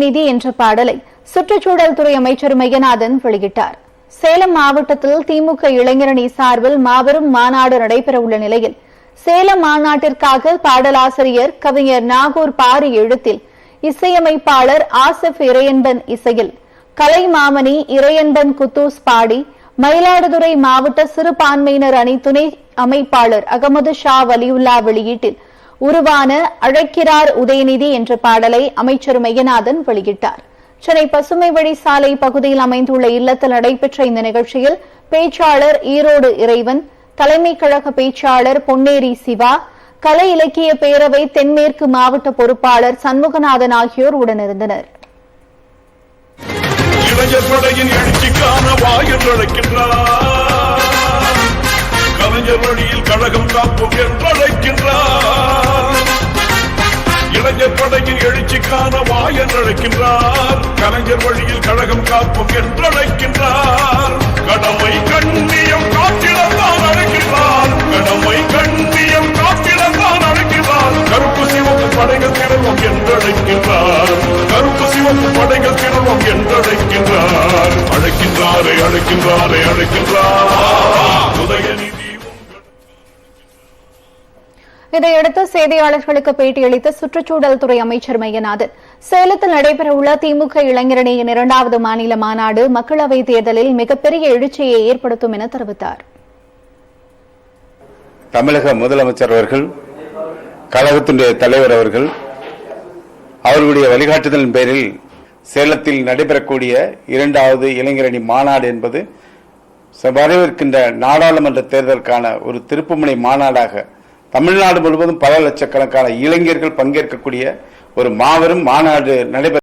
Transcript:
நிதி என்ற பாடலை சுற்றுச்சூழல் துறை அமைச்சர் மையநாதன் வெளியிட்டார். சேலம் மாவட்டத்தில் திமுக இளைஞரணி சார்பில் மாபெரும் மாநாடு நடைபெறவுள்ள நிலையில் சேலம் மாநாட்டிற்காக பாடலாசிரியர் கவிஞர் நாகூர் பாரி எழுத்தில் இசையமைப்பாளர் ஆசிப் இறையன்பன் இசையில் கலைமாமணி இறையன்பன் குத்தூஸ் பாடி மயிலாடுதுறை மாவட்ட சிறுபான்மையினர் அணி துணை அமைப்பாளர் அகமது ஷா வலியுல்லா வெளியீட்டில் உருவான அழைக்கிறார் உதயநிதி என்ற பாடலை அமைச்சர் மையநாதன் வெளியிட்டார். சென்னை பசுமை வழி சாலை பகுதியில் அமைந்துள்ள இல்லத்தில் நடைபெற்ற இந்த நிகழ்ச்சியில் பேச்சாளர் ஈரோடு இறைவன், தலைமை கழக பேச்சாளர் பொன்னேரி சிவா, கலை இலக்கிய பேரவை தென்மேற்கு மாவட்ட பொறுப்பாளர் சண்முகநாதன் ஆகியோர் உடனிருந்தனர். கலைஞர் வழியில் கழகம் காப்போம் என்றழைக்கின்றார். இளைஞர் படையின் எழுச்சிக்கான வாய் என்றழைக்கின்றார். கலைஞர் வழியில் கழகம் காப்போம் என்றழைக்கின்றார். கடமை கண்ணியம் காத்திடத்தான் அழைக்கின்றார். கடமை கண்ணியம் காத்திடத்தான் அழைக்கின்றார். கருப்பு சிவப்பு படைகள் திடவும் என்றழைக்கின்றார். கருப்பு சிவப்பு படைகள் திடவும் என்றழைக்கின்றார். அழைக்கின்றாரே அழைக்கின்றாரே அழைக்கின்றார் உதயநிதி. இதையடுத்து செய்தியாளர்களுக்கு பேட்டியளித்த சுற்றுச்சூழல் துறை அமைச்சர் மையநாதன், சேலத்தில் நடைபெறவுள்ள திமுக இளைஞரணியின் 2வது மாநில மாநாடு மக்களவைத் தேர்தலில் மிகப்பெரிய எழுச்சியை ஏற்படுத்தும் என தெரிவித்தார். தமிழக முதலமைச்சர் அவர்கள், கழகத்தினுடைய தலைவர் அவர்கள் அவர்களுடைய வழிகாட்டுதலின் பேரில் சேலத்தில் நடைபெறக்கூடிய 2வது இளைஞரணி மாநாடு என்பது வரவிருக்கின்ற நாடாளுமன்ற தேர்தலுக்கான ஒரு திருப்புமுனை மாநாடாக தமிழ்நாடு முழுவதும் பல லட்சக்கணக்கான இளைஞர்கள் பங்கேற்கக்கூடிய ஒரு மாபெரும் மாநாடு நடைபெற